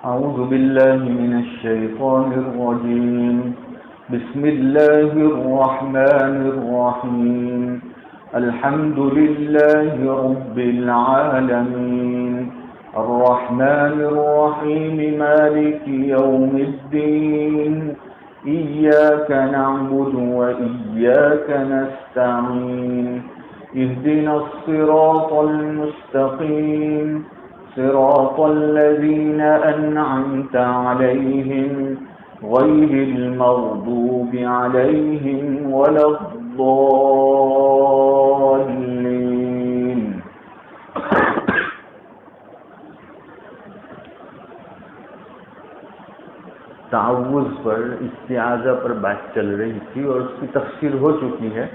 أعوذ بالله من الشيطان الرجيم. بسم الله الرحمن الرحيم. الحمد لله رب العالمين الرحمن الرحيم مالك يوم الدين إياك نعبد وإياك نستعين اهدنا الصراط المستقيم صراط الذين أنعمت عليهم غير المغضوب عليهم ولا الضالين. تعوذ پر استعاذہ پر بات چل رہی تھی اور اس کی تفسیر ہو چکی ہے.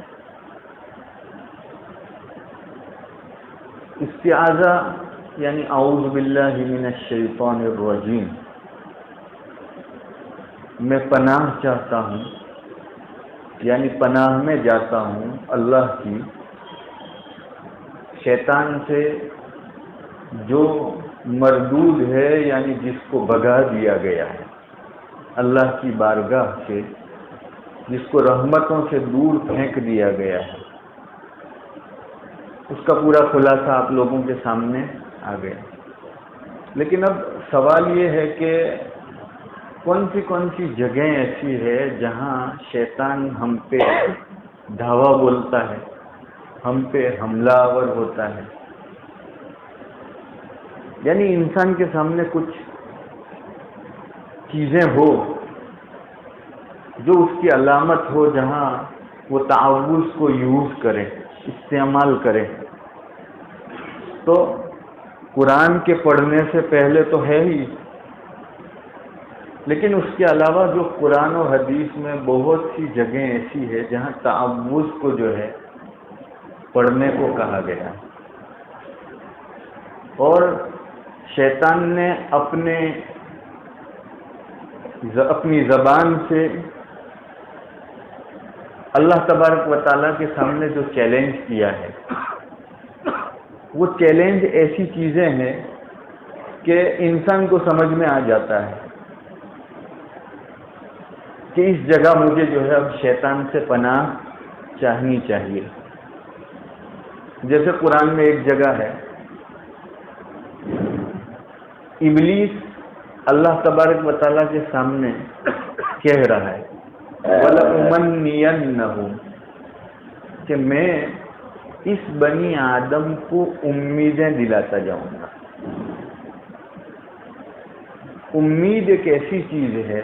استعاذہ یعنی اعوذ باللہ من الشیطان الرجیم، میں پناہ چاہتا ہوں، یعنی پناہ میں جاتا ہوں اللہ کی شیطان سے جو مردود ہے، یعنی جس کو بھگا دیا گیا ہے، اللہ کی بارگاہ سے جس کو رحمتوں سے دور پھینک دیا گیا ہے. اس کا پورا خلاصہ آپ لوگوں کے سامنے آ گیا. لیکن اب سوال یہ ہے کہ کون سی جگہیں ایسی ہے جہاں شیطان ہم پہ دھاوا بولتا ہے، ہم پہ حملہ آور ہوتا ہے. یعنی انسان کے سامنے کچھ چیزیں ہو جو اس کی علامت ہو، جہاں وہ تعوذ کو یوز کرے، استعمال کرے. تو قرآن کے پڑھنے سے پہلے تو ہے ہی، لیکن اس کے علاوہ جو قرآن و حدیث میں بہت سی جگہیں ایسی ہے جہاں تعوذ کو جو ہے پڑھنے کو کہا گیا. اور شیطان نے اپنی زبان سے اللہ تبارک و تعالیٰ کے سامنے جو چیلنج کیا ہے، وہ چیلنج ایسی چیزیں ہیں کہ انسان کو سمجھ میں آ جاتا ہے کہ اس جگہ مجھے جو ہے اب شیطان سے پناہ چاہنی چاہیے. جیسے قرآن میں ایک جگہ ہے، ابلیس اللہ تبارک و تعالیٰ کے سامنے کہہ رہا ہے وَلَأُمَنِّيَنَّهُمْ، کہ میں اس بنی آدم کو امیدیں دلاتا جاؤں گا. امید ایک ایسی چیز ہے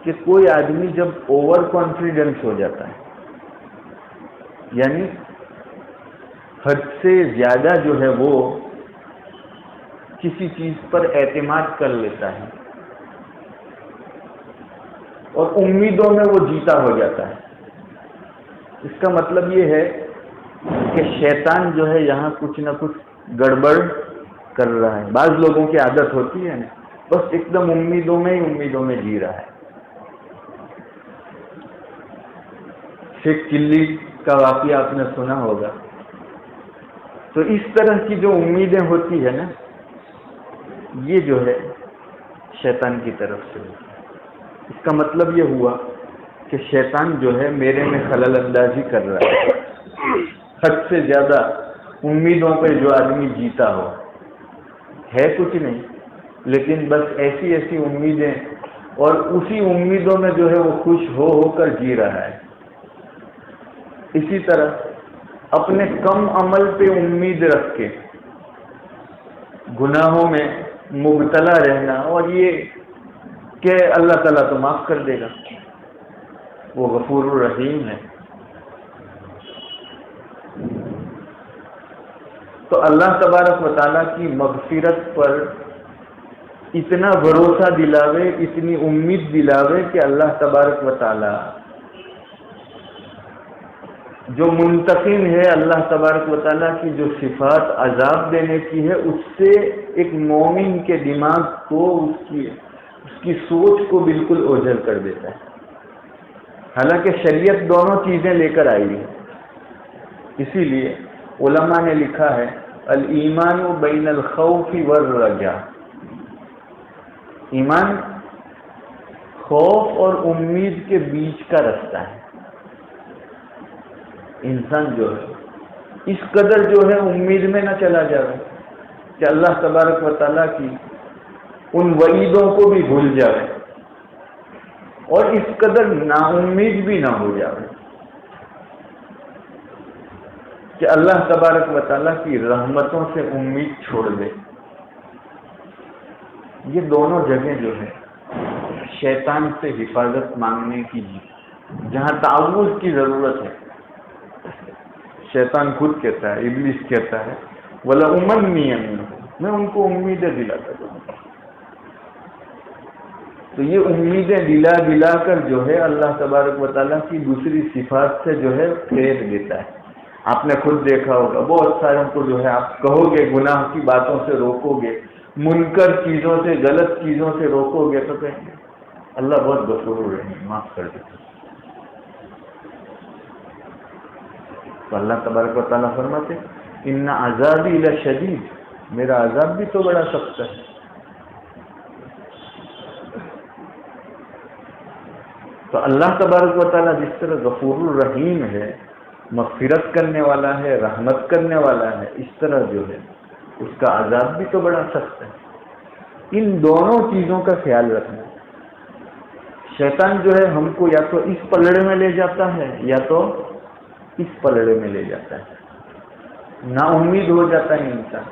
کہ کوئی آدمی جب اوور کانفیڈنس ہو جاتا ہے، یعنی حد سے زیادہ جو ہے وہ کسی چیز پر اعتماد کر لیتا ہے اور امیدوں میں وہ جیتا ہو جاتا ہے. اس کا مطلب یہ ہے کہ شیطان جو ہے یہاں کچھ نہ کچھ گڑبڑ کر رہا ہے. بعض لوگوں کی عادت ہوتی ہے نا، بس ایک دم امیدوں میں جی رہا ہے. شیخ چلی کا واقعہ آپ نے سنا ہوگا. تو اس طرح کی جو امیدیں ہوتی ہے نا، یہ جو ہے شیطان کی طرف سے. اس کا مطلب یہ ہوا کہ شیطان جو ہے میرے میں خلل اندازی کر رہا ہے. حد سے زیادہ امیدوں پہ جو آدمی جیتا ہو، ہے کچھ نہیں لیکن بس ایسی امیدیں، اور اسی امیدوں میں جو ہے وہ خوش ہو کر جی رہا ہے. اسی طرح اپنے کم عمل پہ امید رکھ کے گناہوں میں مبتلا رہنا، اور یہ کہ اللہ تعالیٰ تو معاف کر دے گا، وہ غفور الرحیم ہے. تو اللہ تبارک و تعالیٰ کی مغفرت پر اتنا بھروسہ دلاوے، اتنی امید دلاوے کہ اللہ تبارک و تعالیٰ جو منتقم ہے، اللہ تبارک و تعالیٰ کی جو صفات عذاب دینے کی ہے، اس سے ایک مومن کے دماغ کو، اس کی سوچ کو بالکل اوجھل کر دیتا ہے. حالانکہ شریعت دونوں چیزیں لے کر آئی ہے. اسی لیے علماء نے لکھا ہے الایمان بین الخوف والرجاء، ایمان خوف اور امید کے بیچ کا رستہ ہے. انسان جو ہے اس قدر جو ہے امید میں نہ چلا جائے کہ اللہ تبارک و تعالیٰ کی ان وعیدوں کو بھی بھول جائے، اور اس قدر نا امید بھی نہ ہو جائے کہ اللہ تبارک و تعالیٰ کی رحمتوں سے امید چھوڑ دے. یہ دونوں جگہیں جو ہے شیطان سے حفاظت مانگنے کی، جہاں تعوذ کی ضرورت ہے. شیطان خود کہتا ہے، ابلیس کہتا ہے وَلَأُمَنِّيَنَّهُمْ، میں ان کو امیدیں دلاتا ہوں. تو یہ امیدیں دلا دلا کر جو ہے اللہ تبارک و تعالیٰ کی دوسری صفات سے جو ہے پھیر دیتا ہے. آپ نے خود دیکھا ہوگا بہت ساروں کو جو ہے آپ کہو گے گناہ کی باتوں سے روکو گے، منکر چیزوں سے، غلط چیزوں سے روکو گے تو کہیں گے اللہ بہت غفور رحیم، معاف کر دیتا. تو اللہ تبارک و تعالیٰ فرماتے ان عذابی لشدید، میرا عذاب بھی تو بڑا سخت ہے. تو اللہ تبارک و تعالیٰ جس طرح غفور الرحیم ہے، مغفرت کرنے والا ہے، رحمت کرنے والا ہے، اس طرح جو ہے اس کا عذاب بھی تو بڑا سخت ہے. ان دونوں چیزوں کا خیال رکھنا. شیطان جو ہے ہم کو یا تو اس پلڑے میں لے جاتا ہے یا تو اس پلڑے میں لے جاتا ہے. نا امید ہو جاتا ہے انسان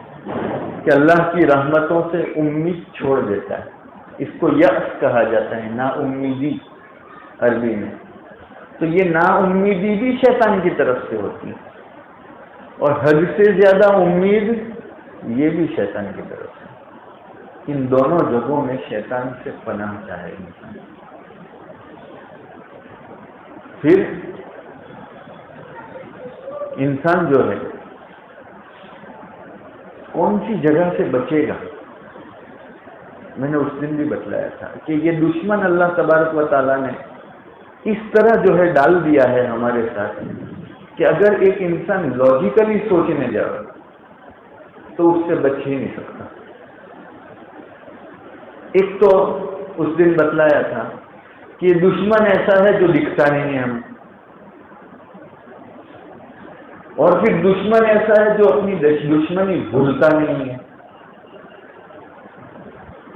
کہ اللہ کی رحمتوں سے امید چھوڑ دیتا ہے. اس کو یأس کہا جاتا ہے، نا امیدی عربی میں. تو یہ نا امیدی بھی شیطان کی طرف سے ہوتی ہے، اور حد سے زیادہ امید یہ بھی شیطان کی طرف سے. ان دونوں جگہوں میں شیطان سے پناہ چاہے انسان. پھر انسان جو ہے کون سی جگہ سے بچے گا؟ میں نے اس دن بھی بتلایا تھا کہ یہ دشمن اللہ تبارک و تعالیٰ نے اس طرح جو ہے ڈال دیا ہے ہمارے ساتھ کہ اگر ایک انسان لاجیکلی سوچنے جائے تو اس سے بچ ہی نہیں سکتا. ایک تو اس دن بتلایا تھا کہ دشمن ایسا ہے جو دکھتا نہیں ہے ہمیں، اور پھر دشمن ایسا ہے جو اپنی دشمنی بھولتا نہیں ہے.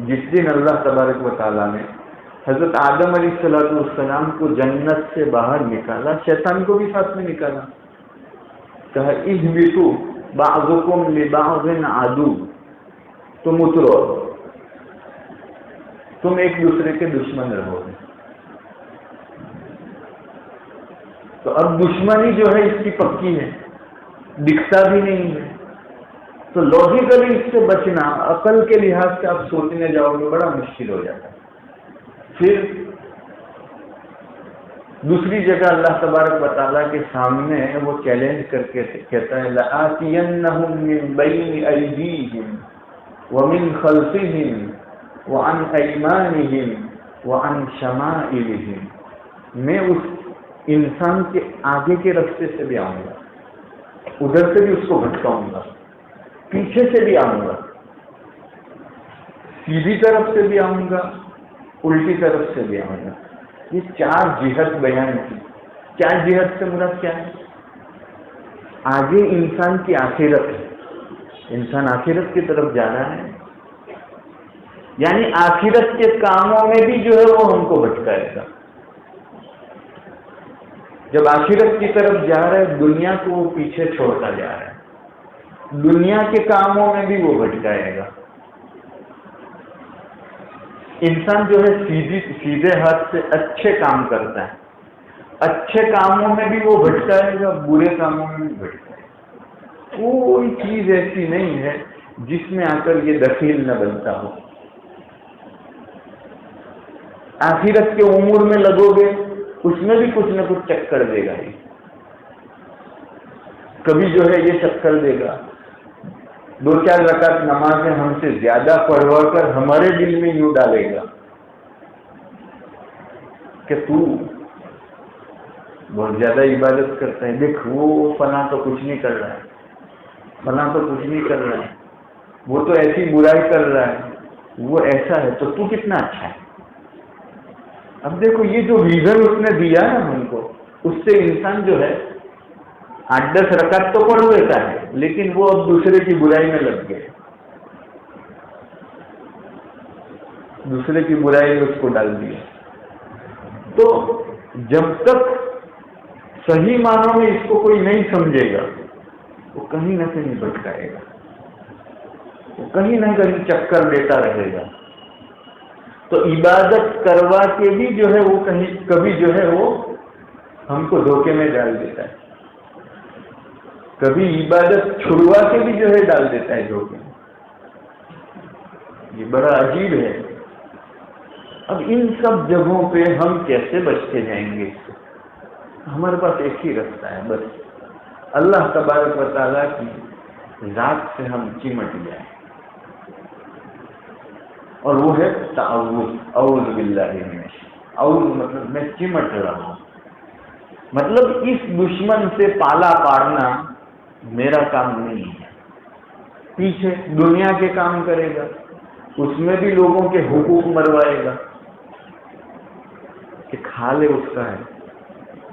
جس دن اللہ تبارک و تعالیٰ نے حضرت آدم علیہ السلام کو جنت سے باہر نکالا، شیطان کو بھی ساتھ میں نکالا. کہا اہبطوا بعضکم لبعض عدو، تم اترو، تم ایک دوسرے کے دشمن رہو گے. تو اب دشمنی جو ہے اس کی پکی ہے، دکھتا بھی نہیں ہے. تو لاجیکلی اس سے بچنا، عقل کے لحاظ سے آپ سوچنے جاؤ گے بڑا مشکل ہو جاتا ہے. پھر دوسری جگہ اللہ تبارک و تعالیٰ کے سامنے وہ چیلنج کر کے کہتا ہے لَآتِيَنَّهُم مِّن بَيْنِ أَيْدِيهِمْ وَمِنْ خَلْفِهِمْ وَعَنْ أَيْمَانِهِمْ وَعَنْ شَمَائِلِهِمْ. میں اس انسان کے آگے کے راستے سے بھی آؤں گا، ادھر سے بھی اس کو بھٹکاؤں گا، پیچھے سے بھی آؤں گا، سیدھی طرف سے بھی آؤں گا، الٹی طرف سے بھی آؤں گا. یہ چار جہت بیان کی. چار جہت سے مراد کیا ہے؟ آگے انسان کی آخرت ہے، انسان آخرت کی طرف جا رہا ہے، یعنی آخرت کے کاموں میں بھی جو ہے وہ ہم کو بھٹکائے گا. جب آخرت کی طرف جا رہا ہے دنیا کو وہ پیچھے چھوڑتا جا رہا ہے، دنیا کے کاموں میں بھی وہ بھٹکائے گا. انسان جو ہے سیدھے ہاتھ سے اچھے کام کرتا ہے، اچھے کاموں میں بھی وہ بھٹکائے گا، برے کاموں میں بھی بھٹکائے گا. کوئی چیز ایسی نہیں ہے جس میں آ کر یہ دخیل نہ بنتا ہو. آخرت کے امور میں لگو گے اس میں بھی کچھ نہ کچھ چکر دے گا. یہ کبھی جو ہے یہ چکر دے گا، 2-4 رکعت نمازیں ہم سے زیادہ پڑھوا کر ہمارے دل میں یوں ڈالے گا کہ تو بہت زیادہ عبادت کرتا ہے، دیکھ وہ فلاں تو کچھ نہیں کر رہا ہے، فلاں تو کچھ نہیں کر رہا ہے، وہ تو ایسی برائی کر رہا ہے، وہ ایسا ہے تو کتنا اچھا ہے. اب دیکھو یہ جو ویژن اس نے دیا نا ہم کو، اس سے انسان جو ہے 8-10 رکعت تو پڑھ لیتا ہے، لیکن وہ اب دوسرے کی برائی میں لگ گئے، دوسرے کی برائی میں اس کو ڈال دیا. تو جب تک صحیح معنوں میں اس کو کوئی نہیں سمجھے گا، وہ کہیں نہ کہیں بھٹکائے گا، وہ کہیں نہ کہیں چکر دیتا رہے گا. تو عبادت کروا کے بھی جو ہے وہ کبھی جو ہے وہ ہم کو دھوکے میں ڈال دیتا ہے، کبھی عبادت چھڑوا کے بھی جو ہے ڈال دیتا ہے دھوکے میں. یہ بڑا عجیب ہے. اب ان سب جگہوں پہ ہم کیسے بچ کے جائیں گے؟ ہمارے پاس ایک ہی راستہ ہے، بس اللہ تبارک و تعالیٰ کی ذات سے ہم چمٹ جائیں، اور وہ ہے تعوذ. اعوذ باللہ من الشیطان. اعوذ مطلب میں چمٹ رہا ہوں، مطلب اس دشمن سے پالا پاڑنا میرا کام نہیں ہے. پیچھے دنیا کے کام کرے گا، اس میں بھی لوگوں کے حقوق مروائے گا کہ کھا لے اس کا ہے،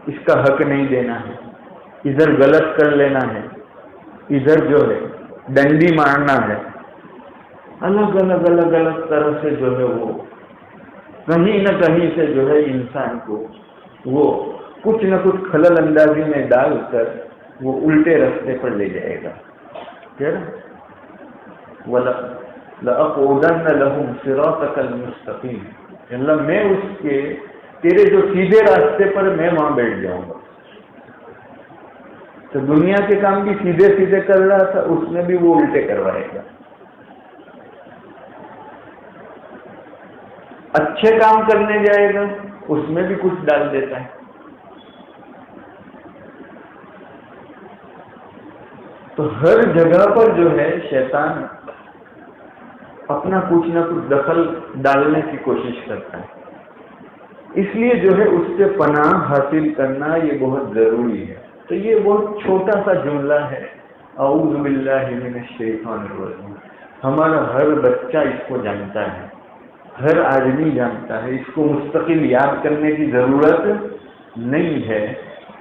اس کا حق نہیں دینا ہے، ادھر غلط کر لینا ہے، ادھر جو ہے ڈنڈی مارنا ہے. الگ الگ طرح سے جو ہے وہ کہیں نہ کہیں سے جو ہے انسان کو وہ کچھ نہ کچھ خلل اندازی میں ڈال کر وہ الٹے راستے پر لے جائے گا. لَأَقْعُدَنَّ لَهُمْ صِرَاطَكَ الْمُسْتَقِيمَ. اللہ میں اس کے تیرے جو سیدھے راستے پر میں وہاں بیٹھ جاؤں گا. تو دنیا کے کام بھی سیدھے سیدھے کر رہا تھا، اس میں بھی وہ الٹے کروائے گا. اچھے کام کرنے جائے گا، اس میں بھی کچھ ڈال دیتا ہے. تو ہر جگہ پر جو ہے شیطان اپنا کچھ نہ کچھ دخل ڈالنے کی کوشش کرتا ہے. اس لیے جو ہے اس سے پناہ حاصل کرنا یہ بہت ضروری ہے. تو یہ بہت چھوٹا سا جملہ ہے، اعوذ باللہ من الشیطان الرجیم. ہمارا ہر بچہ اس کو جانتا ہے، ہر آدمی جانتا ہے، اس کو مستقل یاد کرنے کی ضرورت نہیں ہے.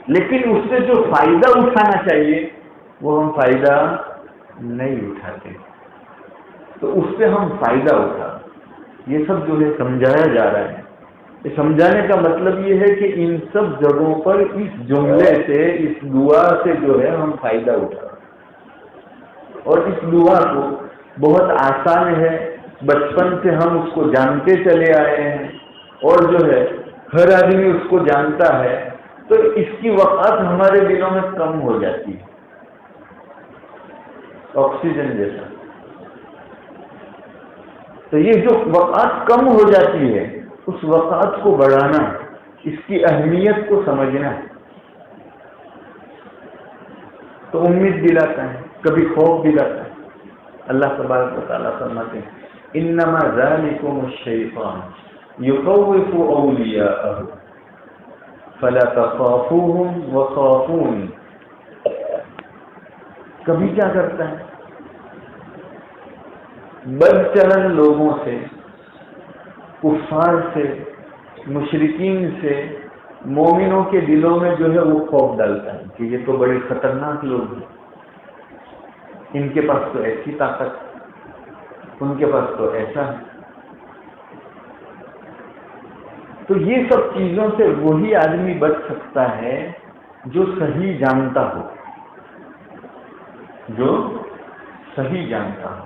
لیکن اس سے جو فائدہ اٹھانا چاہیے وہ ہم فائدہ نہیں اٹھاتے. تو اس سے ہم فائدہ اٹھا، یہ سب جو ہے سمجھایا جا رہا ہے. یہ سمجھانے کا مطلب یہ ہے کہ ان سب جگہوں پر اس جملے سے، اس دعا سے جو ہے ہم فائدہ اٹھا. اور اس دعا کو بہت آسان ہے، بچپن سے ہم اس کو جانتے چلے آئے ہیں، اور جو ہے ہر آدمی اس کو جانتا ہے. تو اس کی وقعت ہمارے دلوں میں کم ہو جاتی ہے، آکسیجن جیسا. تو یہ جو وقعت کم ہو جاتی ہے، اس وقعت کو بڑھانا، اس کی اہمیت کو سمجھنا. تو امید دلاتا ہے، کبھی خوف دلاتا ہے. اللہ تبارک و تعالیٰ فرماتے ہیں انما ذالکم الشیطان یخوف اولیاءہ فلا تخافوہم وخافون. کبھی کیا کرتا ہے؟ بد چلن لوگوں سے، کفار سے، مشرکین سے مومنوں کے دلوں میں جو ہے وہ خوف ڈالتا ہے کہ یہ تو بڑے خطرناک لوگ ہیں، ان کے پاس تو ایسی طاقت، ان کے پاس تو ایسا ہے. تو یہ سب چیزوں سے وہی آدمی بچ سکتا ہے جو صحیح جانتا ہو، جو صحیح جانتا ہو.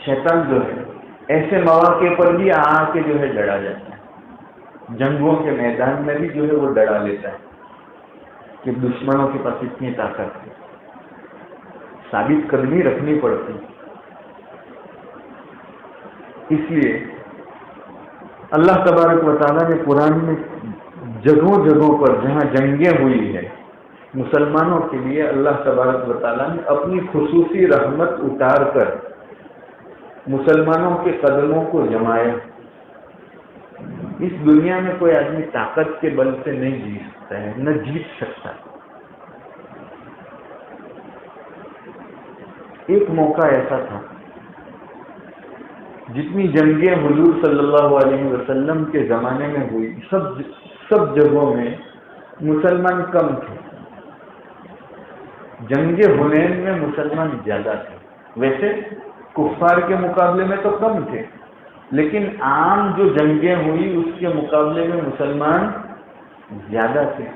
شیطان جو ہے ایسے مواقع پر بھی آ کے جو ہے ڈرا جاتا ہے، جنگوں کے میدان میں بھی جو ہے وہ ڈرا لیتا ہے کہ دشمنوں کے پاس اتنی طاقت ہے. ثابت قدمی رکھنی پڑتی. اس لیے اللہ تبارک و تعالیٰ نے قرآن میں جگہوں جگہوں پر جہاں جنگیں ہوئی ہے، مسلمانوں کے لیے اللہ تبارک و تعالیٰ نے اپنی خصوصی رحمت اتار کر مسلمانوں کے قدموں کو جمایا. اس دنیا میں کوئی آدمی طاقت کے بل سے نہیں جیت سکتا ہے، نہ جیت سکتا. ایک موقع ایسا تھا جتنی جنگیں حضور صلی اللہ علیہ وسلم کے زمانے میں ہوئی سب جگہوں میں مسلمان کم تھے. جنگ حنین میں مسلمان زیادہ تھے. ویسے کفار کے مقابلے میں تو کم تھے، لیکن عام جو جنگیں ہوئی اس کے مقابلے میں مسلمان زیادہ تھے.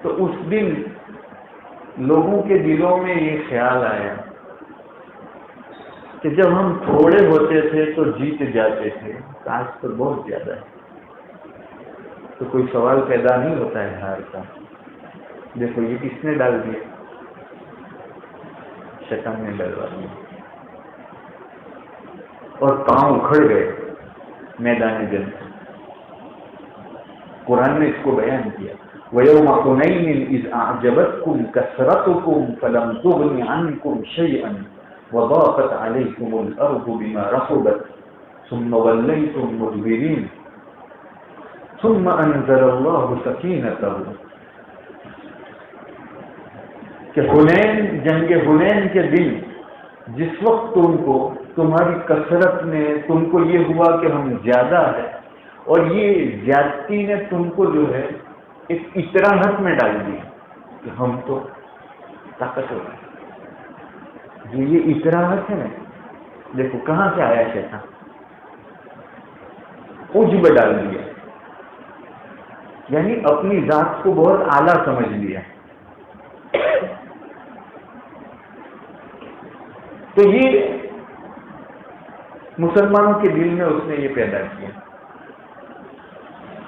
تو اس دن لوگوں کے دلوں میں یہ خیال آیا کہ جب ہم تھوڑے ہوتے تھے تو جیت جاتے تھے، آج تو بہت زیادہ ہے. تو کوئی سوال پیدا نہیں ہوتا ہے ہار کا. دیکھو یہ کس نے ڈال دیا؟ شیطان نے ڈلوا دیا اور پاؤں اکھڑ گئے میدان جنگ. قرآن نے اس کو بیان کیا، وَيَوْمَ حُنَيْنٍ إِذْ أَعْجَبَتْكُمْ كَثْرَتُكُمْ فَلَمْ تُغْنِ عَنْكُمْ شَيْئًا وَضَاقَتْ عَلَيْكُمُ الْأَرْضُ بِمَا رَحُبَتْ ثُمَّ وَلَّيْتُمْ مُدْبِرِينَ ثُمَّ أَنزَلَ اللَّهُ سَكِينَتَهُ. کہ جنگ حنین کے دن جس وقت تم کو تمہاری کثرت نے تم کو یہ ہوا کہ ہم زیادہ ہے، اور یہ زیادتی نے تم کو جو ہے ایک اطراحت میں ڈال دی کہ ہم تو طاقتور ہیں. جو یہ اطراحت ہے نا، دیکھو کہاں سے آیا شیطان؟ عجب ڈال دیا، یعنی اپنی ذات کو بہت اعلیٰ سمجھ لیا. تو یہ مسلمانوں کے دل میں اس نے یہ پیدا کیا.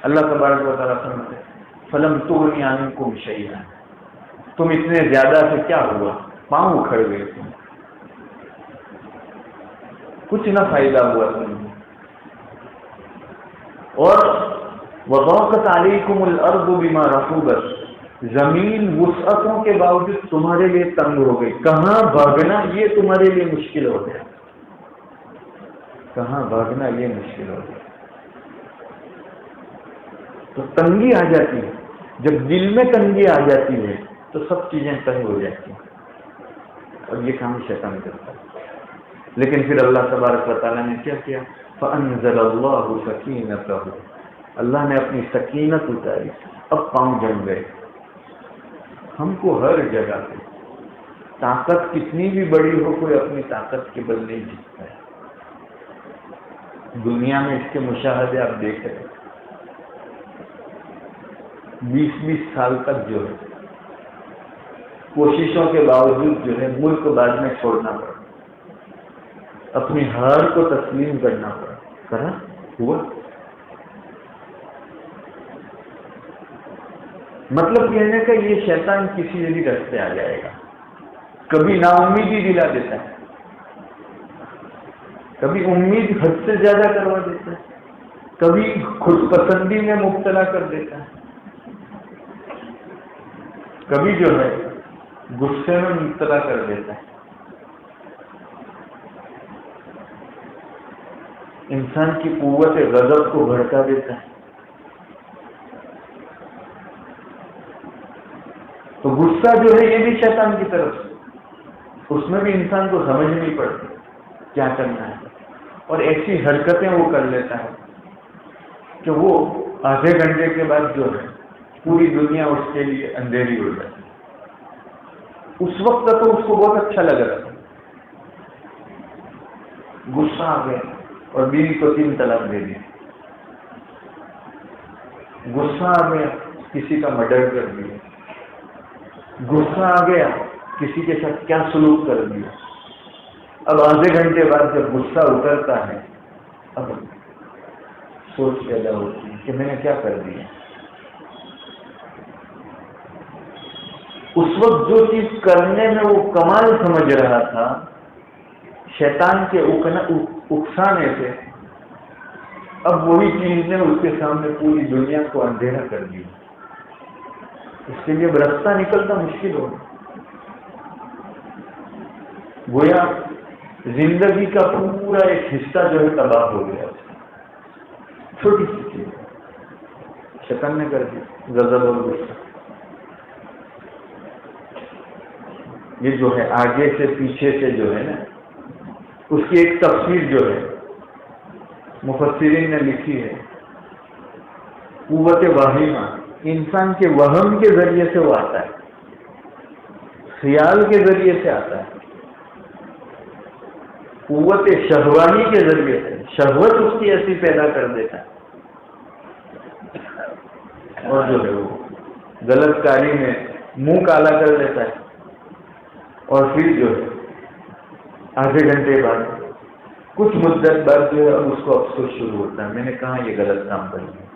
اللہ تبارک و تعالیٰ فرماتے ہیں فَلَمْ تُغْنِ عَنْكُمْ شَيْئًا. تم اتنے زیادہ سے کیا ہوا؟ پاؤں اکھڑ گئے تم، کچھ نہ فائدہ ہوا تمہیں. اور وَضَاقَتْ عَلَيْكُمُ الْأَرْضُ بِمَا رَحُبَتْ. زمین وسعتوں کے باوجود تمہارے لیے تنگ ہو گئی. کہاں بھاگنا یہ تمہارے لیے مشکل ہو گیا. کہاں بھاگنا یہ مشکل ہو گیا. تو تنگی آ جاتی ہے. جب دل میں تنگی آ جاتی ہے تو سب چیزیں تنگ ہو جاتی ہیں، اور یہ کام شیطان کرتا ہے. لیکن پھر اللہ تبارک و تعالیٰ نے کیا کیا؟ فَأَنزَلَ اللَّهُ سَكِينَتَهُ. اللہ نے اپنی سکینت اتاری. اب پاؤں جم گئے. ہم کو ہر جگہ پہ طاقت کتنی بھی بڑی ہو، کوئی اپنی طاقت کے بل نہیں جیتتا ہے. دنیا میں اس کے مشاہدے آپ دیکھ رہے ہیں. 20 سال تک جو ہے کوششوں کے باوجود جو ہے ملک بعد میں چھوڑنا پڑا، اپنی ہار کو تسلیم کرنا پڑا. کرا ہوا. مطلب کہنے کا یہ شیطان کسی بھی رستے آ جائے گا. کبھی نا امیدی دلا دیتا ہے، کبھی امید حد سے زیادہ کروا دیتا ہے، کبھی خود پسندی میں مبتلا کر دیتا ہے، کبھی جو ہے غصے میں مبتلا کر دیتا ہے. انسان کی قوت غضب کو بھڑکا دیتا ہے. تو غصہ جو ہے یہ بھی شیطان کی طرف سے، اس میں بھی انسان کو سمجھ نہیں پڑتی کیا کرنا ہے، اور ایسی حرکتیں وہ کر لیتا ہے کہ وہ آدھے گھنٹے کے بعد جو ہے پوری دنیا اس کے لیے اندھیری ہو جاتی ہے. اس وقت تو اس کو بہت اچھا لگ رہا تھا، غصہ آ گیا اور بیوی کو 3 طلاق دے دی. غصہ آ گیا کسی کا مرڈر کر دیا. غصہ آ گیا کسی کے ساتھ کیا سلوک کر دیا. اب آدھے گھنٹے بعد جب غصہ اترتا ہے اب سوچ پیدا ہوتی ہے کہ میں نے کیا کر دیا. اس وقت جو چیز کرنے میں وہ کمال سمجھ رہا تھا، شیطان کے اکسانے سے اب وہی چیز نے اس کے سامنے پوری دنیا کو اندھیرا کر دیا. اس کے لیے راستہ نکلنا مشکل ہو. گویا زندگی کا پورا ایک حصہ جو ہے تباہ ہو گیا. چھوٹی سی چیز شیطان نے کر دی، غضب اور غصہ. یہ جو ہے آگے سے پیچھے سے جو ہے نا، اس کی ایک تفسیر جو ہے مفسرین نے لکھی ہے، قوت واہمہ انسان کے وہم کے ذریعے سے وہ آتا ہے، خیال کے ذریعے سے آتا ہے، قوت شہوانی کے ذریعے سے شہوت اس کی ایسی پیدا کر دیتا ہے، اور جو ہے وہ غلط کاری میں منہ کالا کر دیتا ہے، اور پھر جو ہے آدھے گھنٹے بعد کچھ مدت بعد جو ہے اب اس کو افسوس شروع ہوتا ہے، میں نے کہاں یہ غلط کام کر لیا۔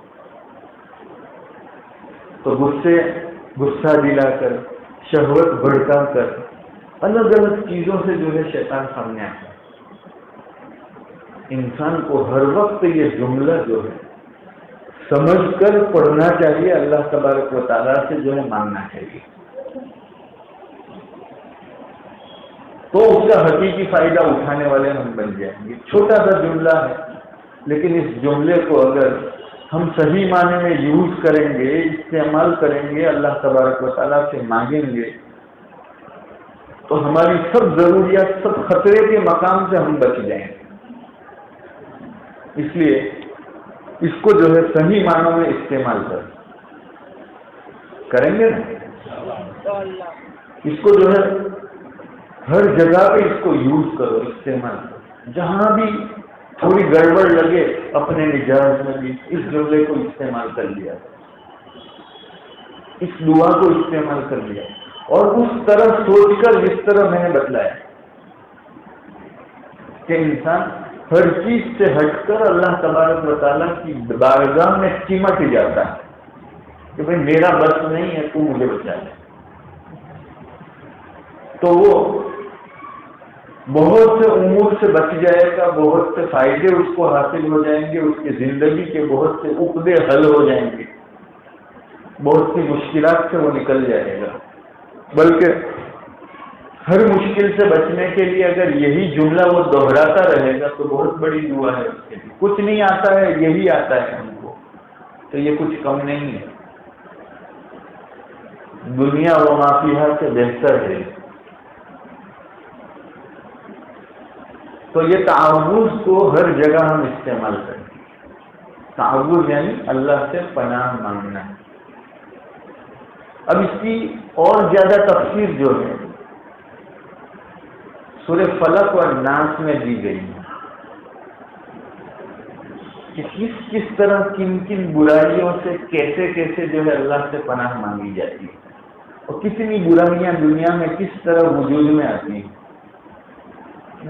تو غصہ دلا کر، شہوت بھڑکا کر، الگ الگ چیزوں سے جو ہے شیطان سامنے آتا ہے۔ انسان کو ہر وقت یہ جملہ جو ہے سمجھ کر پڑھنا چاہیے، اللہ تبارک و تعالیٰ سے جو ہے مانگنا چاہیے، تو اس کا حقیقی فائدہ اٹھانے والے ہم بن جائیں گے۔ چھوٹا سا جملہ ہے، لیکن اس جملے کو اگر ہم صحیح معنی میں یوز کریں گے، استعمال کریں گے، اللہ تبارک و تعالیٰ سے مانگیں گے، تو ہماری سب ضروریات، سب خطرے کے مقام سے ہم بچ جائیں گے۔ اس لیے اس کو جو ہے صحیح معنوں میں استعمال کریں گے نا، اس کو جو ہے ہر جگہ پہ اس کو یوز کرو، استعمال کرو، جہاں بھی تھوڑی گڑبڑ لگے اپنے مزاج میں بھی اس جملے کو استعمال کر لیا، اس دعا کو استعمال کر لیا، اور اس طرح سوچ کر جس طرح میں نے بتلایا کہ انسان ہر چیز سے ہٹ کر اللہ تبارک و تعالیٰ کی بارگاہ میں چمٹ جاتا ہے کہ بھئی میرا بس نہیں ہے، تو مجھے بچا لے، تو وہ بہت سے امور سے بچ جائے گا، بہت سے فائدے اس کو حاصل ہو جائیں گے، اس کی زندگی کے بہت سے عقدے حل ہو جائیں گے، بہت سی مشکلات سے وہ نکل جائے گا۔ بلکہ ہر مشکل سے بچنے کے لیے اگر یہی جملہ وہ دہراتا رہے گا تو بہت بڑی دعا ہے اس کے لیے۔ کچھ نہیں آتا ہے، یہی آتا ہے ہم کو، تو یہ کچھ کم نہیں ہے، دنیا و ما فیہا سے بہتر ہے۔ تو یہ تعوذ کو ہر جگہ ہم استعمال کریں، تعوذ یعنی اللہ سے پناہ مانگنا۔ اب اس کی اور زیادہ تفسیر جو ہے سورہ فلق اور ناس میں دی گئی ہے کہ کس طرح کن کن برائیوں سے کیسے جو ہے اللہ سے پناہ مانگی جاتی ہے، اور کتنی برائیاں دنیا میں کس طرح وجود میں آتی ہیں۔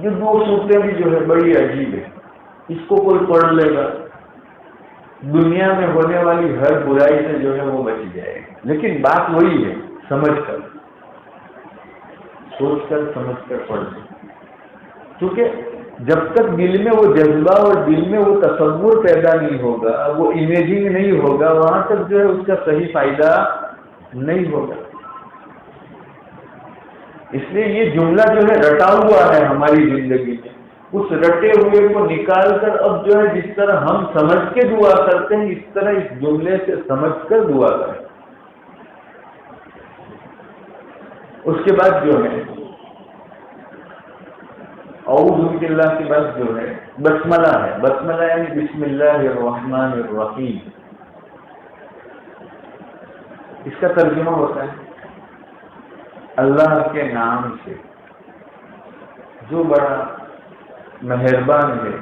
یہ دو صورتیں بھی جو ہے بڑی عجیب ہے، اس کو کوئی پڑھ لے گا دنیا میں ہونے والی ہر برائی سے جو ہے وہ بچ جائے گا، لیکن بات وہی ہے، سمجھ کر، سوچ کر، سمجھ کر پڑھ لیں، کیونکہ جب تک دل میں وہ جذبہ اور دل میں وہ تصور پیدا نہیں ہوگا، وہ امیجنگ نہیں ہوگا، وہاں تک جو ہے اس کا صحیح فائدہ نہیں ہوگا۔ اس لیے یہ جملہ جو ہے رٹا ہوا ہے ہماری زندگی میں، اس رٹے ہوئے کو نکال کر اب جو ہے جس طرح ہم سمجھ کے دعا کرتے ہیں اس طرح اس جملے سے سمجھ کر دعا کریں۔ اس کے بعد جو ہے اعوذ باللہ کے بعد جو ہے بسملہ ہے، بسملہ یعنی بسم اللہ الرحمن الرحیم، اس کا ترجمہ ہوتا ہے اللہ کے نام سے جو بڑا مہربان ہے،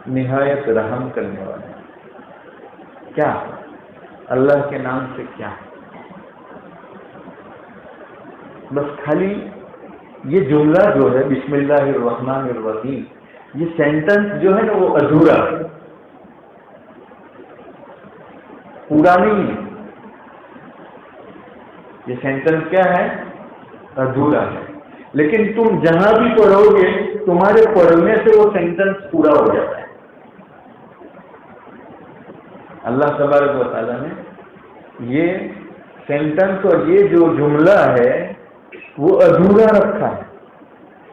نہایت رحم کرنے والا ہے۔ کیا اللہ کے نام سے کیا؟ بس خالی یہ جملہ جو ہے بسم اللہ الرحمن الرحیم، یہ سینٹنس جو ہے نا وہ ادھورا ہے، پورا نہیں ہے۔ یہ سینٹنس کیا ہے؟ ادھورا ہے، لیکن تم جہاں بھی پڑھو گے تمہارے پڑھنے سے وہ سینٹنس پورا ہو جاتا ہے۔ اللہ تبارک و تعالیٰ نے یہ سینٹنس اور یہ جو جملہ ہے وہ ادھورا رکھا ہے،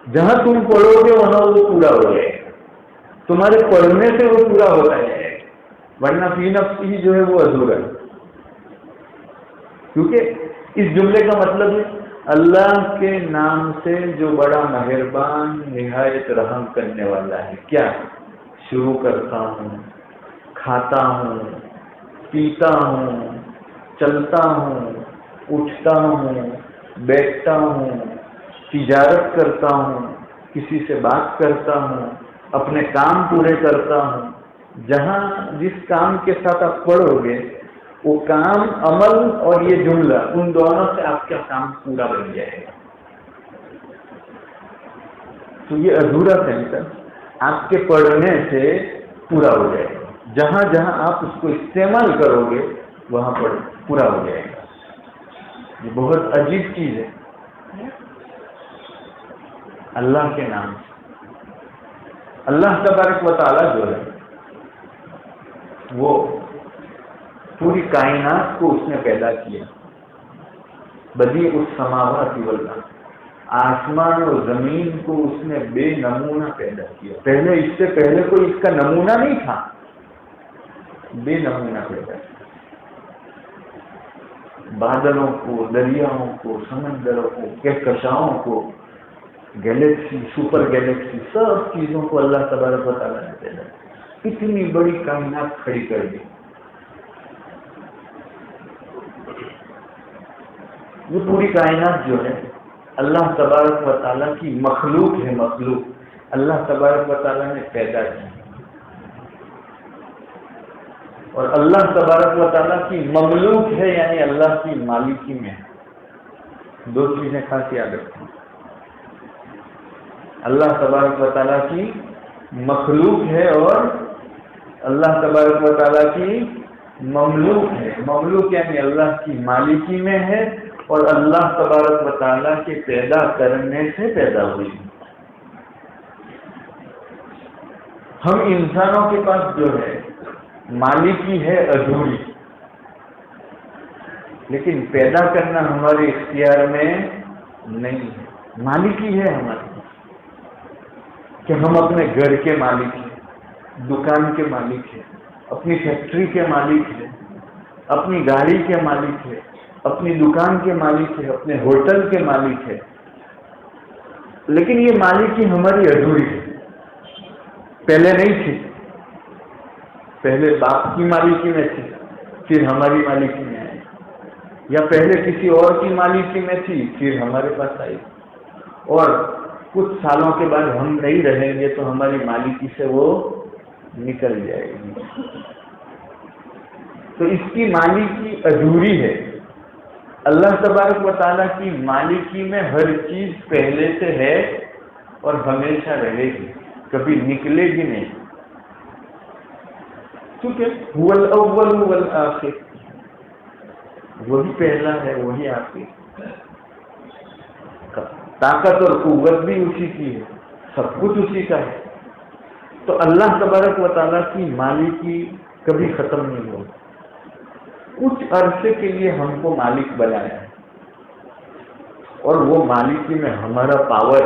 جہاں تم پڑھو گے وہاں وہ پورا ہو جائے گا، تمہارے پڑھنے سے وہ پورا ہوتا ہے، ورنہ فی نفسی جو ہے وہ ادھورا ہے۔ کیونکہ اس جملے کا مطلب ہے اللہ کے نام سے جو بڑا مہربان نہایت رحم کرنے والا ہے۔ کیا؟ شروع کرتا ہوں، کھاتا ہوں، پیتا ہوں، چلتا ہوں، اٹھتا ہوں، بیٹھتا ہوں، تجارت کرتا ہوں، کسی سے بات کرتا ہوں، اپنے کام پورے کرتا ہوں. جہاں جس کام کے ساتھ آپ پڑھو گے وہ کام، عمل اور یہ جملہ، ان دونوں سے آپ کا کام پورا بن جائے گا. تو یہ ادھورا سینٹینس آپ کے پڑھنے سے پورا ہو جائے گا. جہاں جہاں آپ اس کو استعمال کرو گے وہاں پر پورا ہو جائے گا. یہ بہت عجیب چیز ہے. اللہ کے نام سے اللہ تبارک و تعالیٰ جو ہے وہ پوری کائنات کو اس نے پیدا کیا. بدیع السماوات والارض، آسمان اور زمین کو اس نے بے نمونہ پیدا کیا. پہلے اس سے پہلے کوئی اس کا نمونہ نہیں تھا، بے نمونہ پیدا کیا. بادلوں کو، دریاؤں کو، سمندروں کو، کہکشاؤں کو، گیلیکسی، سپر گیلیکسی، سب چیزوں کو اللہ تبارک و تعالیٰ نے پیدا کیا. اتنی بڑی کائنات کھڑی کر دی. یہ پوری کائنات جو ہے اللہ تبارک و تعالیٰ کی مخلوق ہے. مخلوق اللہ تبارک و تعالیٰ نے پیدا کی. اور اللہ تبارک و تعالیٰ کی مملوک ہے، یعنی اللہ کی مالکی میں ہے. دو چیزیں خاص یاد رکھیں. اللہ تبارک و تعالیٰ کی مخلوق ہے اور اللہ تبارک و تعالیٰ کی مملوک ہے. مملوک یعنی اللہ کی مالکی میں ہے اور اللہ تبارک و تعالیٰ کے پیدا کرنے سے پیدا ہوئی. ہم انسانوں کے پاس جو ہے مالکی ہے ادھوری، لیکن پیدا کرنا ہمارے اختیار میں نہیں ہے. مالکی ہے ہماری کہ ہم اپنے گھر کے مالک ہیں، دکان کے مالک ہیں، اپنی فیکٹری کے مالک ہیں، اپنی گاڑی کے مالک ہیں، اپنی دکان کے مالک ہیں، اپنے ہوٹل کے مالک ہیں. لیکن یہ مالکی ہماری ادھوری ہے. پہلے نہیں تھی. پہلے باپ کی مالکی میں تھی، پھر ہماری مالکی میں آئی، یا پہلے کسی اور کی مالکی میں تھی پھر ہمارے پاس آئی. اور کچھ سالوں کے بعد ہم نہیں رہیں گے تو ہماری مالکی سے وہ نکل جائے گی. تو اس کی مالکی ادھوری ہے. اللہ تبارک و تعالیٰ کی مالکی میں ہر چیز پہلے سے ہے اور ہمیشہ رہے گی، کبھی نکلے گی نہیں. کیونکہ هو الاول والآخر، وہی پہلا ہے وہی آخر. طاقت اور قوت بھی اسی کی ہے، سب کچھ اسی کا ہے. تو اللہ تبارک و تعالیٰ کی مالکی کبھی ختم نہیں ہوگی. کچھ عرصے کے لیے ہم کو مالک بنایا ہے اور وہ مالکی میں ہمارا پاور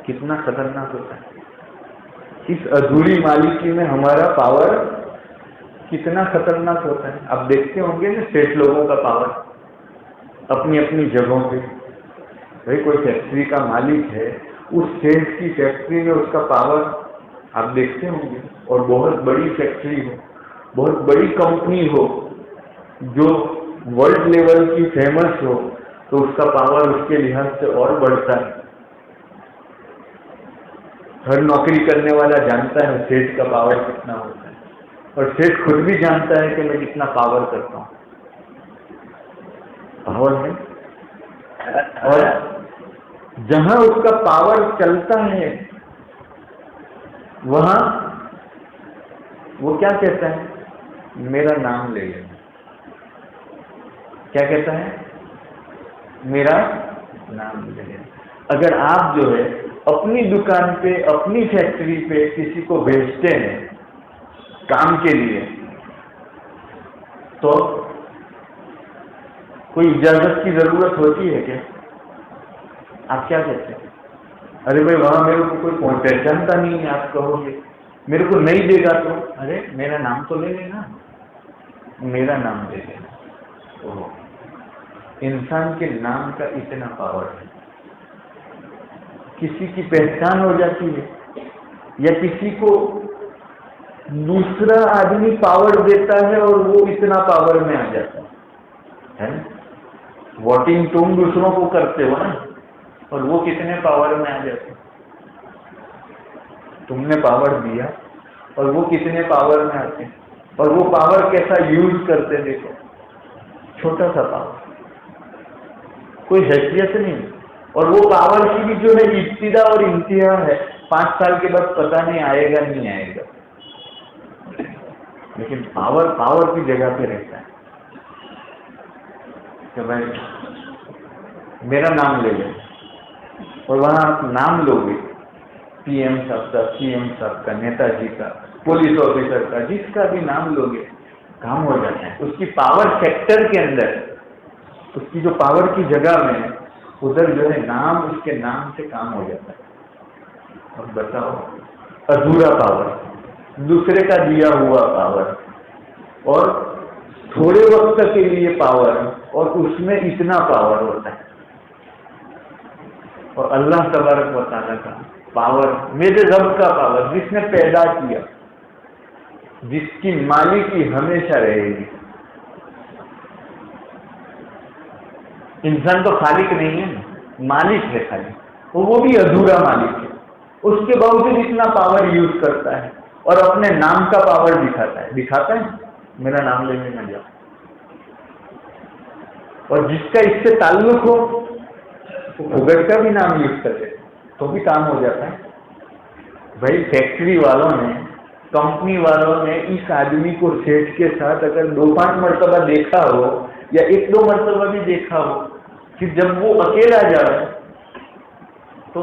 کتنا خطرناک ہوتا ہے. اس ادھوری مالکی میں ہمارا پاور کتنا خطرناک ہوتا ہے. آپ دیکھتے ہوں گے نا سیٹ لوگوں کا پاور اپنی اپنی جگہوں پہ. بھائی کوئی فیکٹری کا مالک ہے، اس سیٹ کی فیکٹری میں اس کا پاور آپ دیکھتے ہوں گے. اور بہت بڑی فیکٹری ہو، بہت بڑی کمپنی ہو جو ورلڈ لیول کی فیمس ہو تو اس کا پاور اس کے لحاظ سے اور بڑھتا ہے. ہر نوکری کرنے والا جانتا ہے سیٹ کا پاور کتنا ہوتا ہے، اور سیٹ خود بھی جانتا ہے کہ میں کتنا پاور کرتا ہوں. پاور ہے. اور جہاں اس کا پاور چلتا ہے وہاں وہ کیا کہتا ہے؟ میرا نام لے لینا. کیا کہتا ہے؟ میرا نام لے لینا. اگر آپ جو ہے اپنی دکان پہ، اپنی فیکٹری پہ کسی کو بھیجتے ہیں کام کے لیے تو کوئی اجازت کی ضرورت ہوتی ہے کیا؟ آپ کیا کہتے ہیں؟ ارے بھائی وہاں میرے کو کوئی پہچانتا نہیں ہے، آپ کہو گے میرے کو نہیں دے گا تو ارے میرا نام تو لے لینا، میرا نام لے لینا. انسان کے نام کا اتنا پاور ہے. کسی کی پہچان ہو جاتی ہے یا کسی کو دوسرا آدمی پاور دیتا ہے اور وہ اتنا پاور میں آ جاتا ہے نا؟ ووٹنگ تم دوسروں کو کرتے ہو نا، اور وہ کتنے پاور میں آ جاتے ہیں؟ تم نے پاور دیا اور وہ کتنے پاور میں آتے ہیں، اور وہ پاور کیسا یوز کرتے دیکھو، چھوٹا سا پاور، کوئی حیثیت نہیں، اور وہ پاور کی بھی جو ہے ابتدا اور انتہا ہے، 5 سال کے بعد پتہ نہیں آئے گا نہیں آئے گا، لیکن پاور کی جگہ پہ رہتا ہے کہ بھائی میرا نام لے لیں، اور وہاں آپ نام لو گے پی ایم صاحب کا، سی ایم صاحب کا، نیتا جی کا، پولیس آفیسر کا، جس کا بھی نام لو گے کام ہو جاتا ہے۔ اس کی پاور سیکٹر کے اندر، اس کی جو پاور کی جگہ میں ادھر جو ہے نام، اس کے نام سے کام ہو جاتا ہے۔ اور بتاؤ، ادھورا پاور، دوسرے کا دیا ہوا پاور، اور تھوڑے وقت کے لیے پاور، اور اس میں اتنا پاور ہوتا ہے۔ اور اللہ تبارک و تعالیٰ کا پاور، میرے رب کا پاور، جس نے پیدا کیا، جس کی مالکی ہمیشہ رہے گی۔ انسان تو خالق نہیں ہے، مالک ہے خالی، اور وہ بھی ادھورا مالک ہے، اس کے باوجود اتنا پاور یوز کرتا ہے اور اپنے نام کا پاور دکھاتا ہے میرا نام لینے نہ جاؤ۔ اور جس کا اس سے تعلق ہو وہ بھگت کا بھی نام یوز کرتے تو بھی کام ہو جاتا ہے۔ بھائی فیکٹری والوں نے، کمپنی والوں نے اس آدمی کو سیٹ کے ساتھ اگر 2-5 مرتبہ دیکھا ہو، یا 1-2 مرتبہ بھی دیکھا ہو، کہ جب وہ اکیلا جائے تو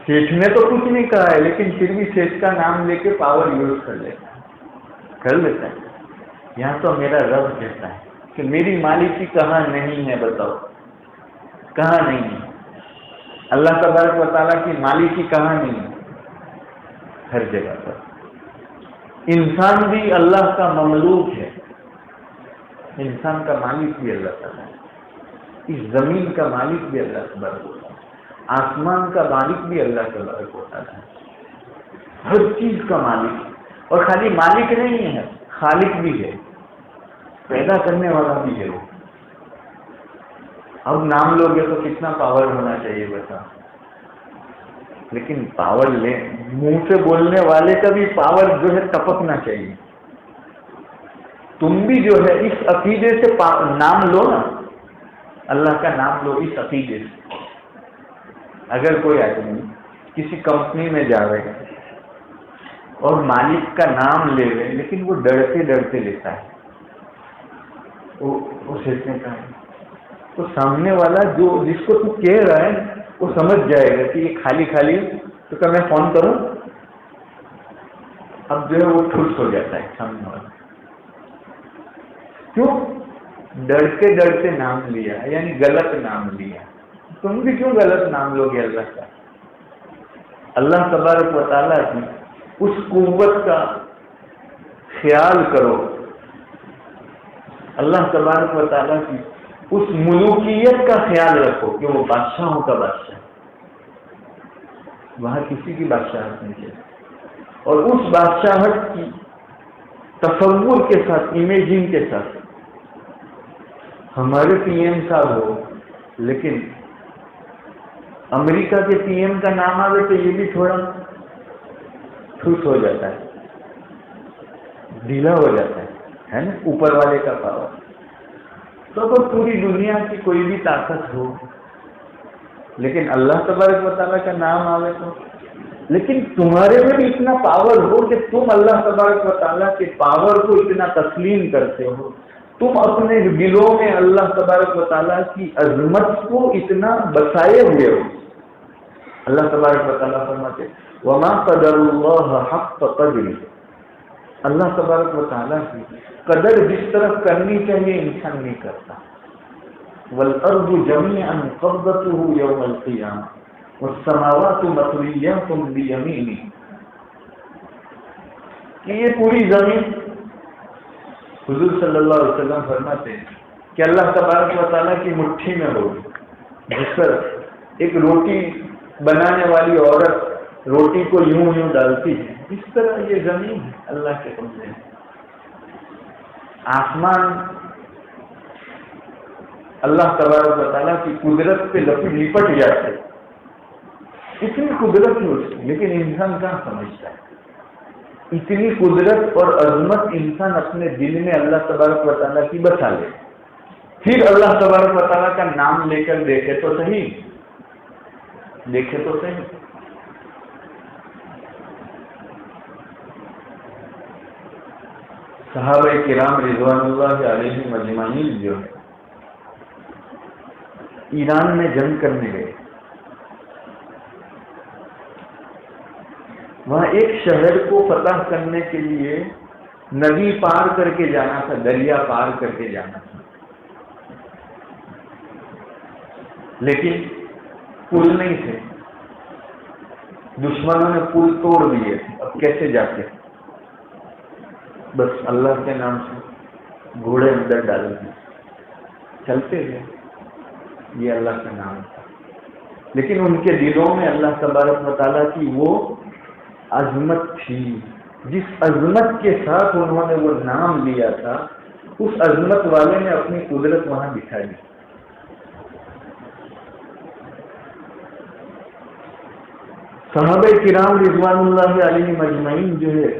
سیٹ نے تو کچھ نہیں کہا ہے، لیکن پھر بھی سیٹ کا نام لے کے پاور یوز کر لیتا ہے۔ یہاں تو میرا رب کہتا ہے کہ میری مالکی کہاں نہیں ہے، بتاؤ کہاں نہیں ہے؟ اللہ تبارک و تعالیٰ کی مالکی کہاں نہیں ہے؟ ہر جگہ پر۔ انسان بھی اللہ کا مملوک ہے، انسان کا مالک بھی اللہ تعالیٰ ہے، اس زمین کا مالک بھی اللہ تبارک و تعالیٰ ہے، آسمان کا مالک بھی اللہ تبارک و تعالیٰ ہے، ہر چیز کا مالک ہے۔ اور خالی مالک نہیں ہے، خالق بھی ہے، پیدا کرنے والا بھی ہے وہ۔ اب نام لو گے تو کتنا پاور ہونا چاہیے بتا، لیکن پاور منہ سے بولنے والے کا بھی پاور جو ہے ٹپکنا چاہیے۔ تم بھی جو ہے اس عقیدے سے نام لو نا، اللہ کا نام لو اس عقیدے سے۔ اگر کوئی آدمی کسی کمپنی میں جا رہے اور مالک کا نام لے لے، لیکن وہ ڈرتے لیتا ہے، وہ سیکھنے کا ہے، تو سامنے والا جس کو تو کہہ رہا ہے وہ سمجھ جائے گا کہ یہ خالی تو کیا میں فون کروں؟ اب جو ہے وہ ٹھوس ہو جاتا ہے سامنے والا۔ کیوں؟ ڈرتے نام لیا، یعنی غلط نام لیا۔ تم بھی کیوں غلط نام لو گے اللہ کا؟ اللہ تبارک و تعالیٰ کی اس قوت کا خیال کرو، اللہ تبارک و تعالیٰ کی اس ملوکیت کا خیال رکھو کہ وہ بادشاہوں کا بادشاہ، وہاں کسی کی بادشاہت نہیں ہے، اور اس بادشاہت کی تصور کے ساتھ، امیجنگ کے ساتھ ہمارے پی ایم صاحب ہو، لیکن امریکہ کے پی ایم کا نام آئے تو یہ بھی تھوڑا ٹھوس ہو جاتا ہے، ڈھیلا ہو جاتا ہے نا، اوپر والے کا پاور۔ تو اگر پوری دنیا کی کوئی بھی طاقت ہو، لیکن اللہ تبارک و تعالیٰ کا نام آئے تو، لیکن تمہارے میں بھی اتنا پاور ہو کہ تم اللہ تبارک و تعالیٰ کے پاور کو اتنا تسلیم کرتے ہو، تم اپنے دلوں میں اللہ تبارک و تعالیٰ کی عظمت کو اتنا بسائے ہوئے ہو۔ اللہ تبارک و تعالیٰ فرماتے وما قدر اللہ حق قدر، اللہ تبارک و تعالیٰ کی قدر جس طرح کرنی چاہیے انسان نہیں کرتا۔ والارض جميعا قبضته يوم القيامة والسماوات مطويات بيمينه، کہ یہ پوری زمین، حضور صلی اللہ علیہ وسلم فرماتے ہیں کہ اللہ تبارک و تعالیٰ کی مٹھی میں ہوگی، جس پر ایک روٹی بنانے والی عورت روٹی کو یوں یوں ڈالتی ہے، اس طرح یہ زمین ہے اللہ کے قبضے میں. آسمان اللہ تبارک و تعالیٰ کی قدرت پہ لپٹ جاتے، اتنی قدرت ہے اس کی، لیکن انسان کہاں سمجھتا ہے. اتنی قدرت اور عظمت انسان اپنے دل میں اللہ تبارک و تعالیٰ کی بسا لے، پھر اللہ تبارک و تعالیٰ کا نام لے کر دیکھے تو صحیح. صحابہ کرام رضوان اللہ علیہم اجمعین جو ہے ایران میں جنگ کرنے گئے. وہاں ایک شہر کو فتح کرنے کے لیے ندی پار کر کے جانا تھا، دریا پار کر کے جانا تھا، لیکن پل نہیں تھے. دشمنوں نے پل توڑ دیے تھے. اب کیسے جاتے؟ بس اللہ کے نام سے گھوڑے اندر ڈال دیے، چلتے گئے. یہ اللہ کا نام تھا، لیکن ان کے دلوں میں اللہ تبارک و تعالیٰ کی وہ عظمت تھی. جس عظمت کے ساتھ انہوں نے وہ نام لیا تھا، اس عظمت والے نے اپنی قدرت وہاں دکھا دی. صحابہ کرام رضوان اللہ علیہم اجمعین جو ہے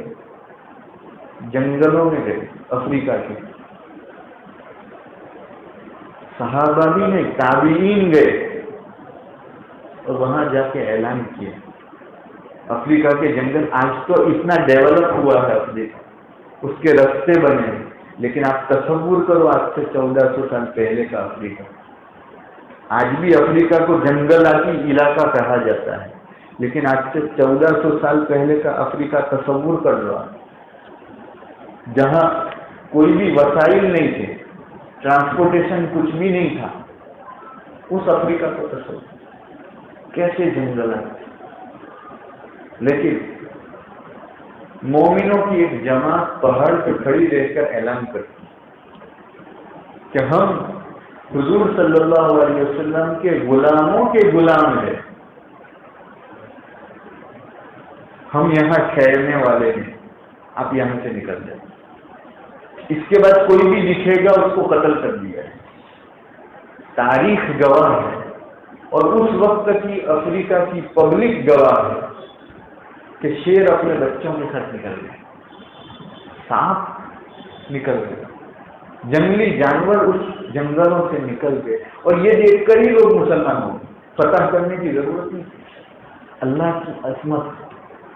جنگلوں میں گئے، افریقہ کے. صحابہ بھی نہیں، تابعین گئے اور وہاں جا کے اعلان کیا. افریقہ کے جنگل آج تو اتنا ڈیولپ ہوا ہے افریقہ، اس کے رستے بنے ہیں، لیکن آپ تصور کرو آج سے 1400 سال پہلے کا افریقہ. آج بھی افریقہ کو جنگلاتی علاقہ کہا جاتا ہے، لیکن آج سے 1400 سال پہلے کا افریقہ تصور کر رہا ہے، جہاں کوئی بھی وسائل نہیں تھے، ٹرانسپورٹیشن کچھ بھی نہیں تھا. اس افریقہ کو تصور کیسے جنگلات. لیکن مومنوں کی ایک جماعت پہاڑ پہ کھڑی رہ کر اعلان کرتی کہ ہم حضور صلی اللہ علیہ وسلم کے غلاموں کے غلام ہیں، ہم یہاں ٹھہرنے والے ہیں، آپ یہاں سے نکل جائیں. اس کے بعد کوئی بھی دکھے گا اس کو قتل کر دیا ہے. تاریخ گواہ ہے اور اس وقت کی افریقہ کی پبلک گواہ ہے کہ شیر اپنے بچوں کے ساتھ نکل گئے، سانپ نکل گئے، جنگلی جانور اس جنگلوں سے نکل گئے. اور یہ دیکھ کر ہی لوگ مسلمان ہو گئے. فتح کرنے کی ضرورت نہیں. اللہ کی عظمت،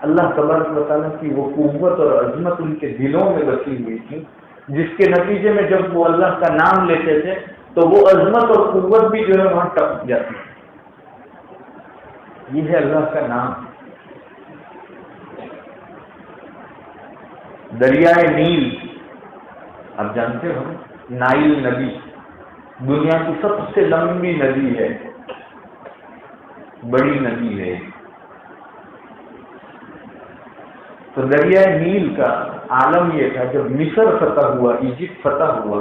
اللہ تبارک و تعالیٰ کی وہ قوت اور عظمت ان کے دلوں میں بسی ہوئی تھی، جس کے نتیجے میں جب وہ اللہ کا نام لیتے تھے تو وہ عظمت اور قوت بھی جو ہے وہاں ٹپ جاتی. یہ ہے اللہ کا نام. دریائے نیل، آپ جانتے ہو نائل ندی دنیا کی سب سے لمبی ندی ہے، بڑی ندی ہے. تو دریائے نیل کا عالم یہ تھا، جب مصر فتح ہوا، ایجپٹ فتح ہوا،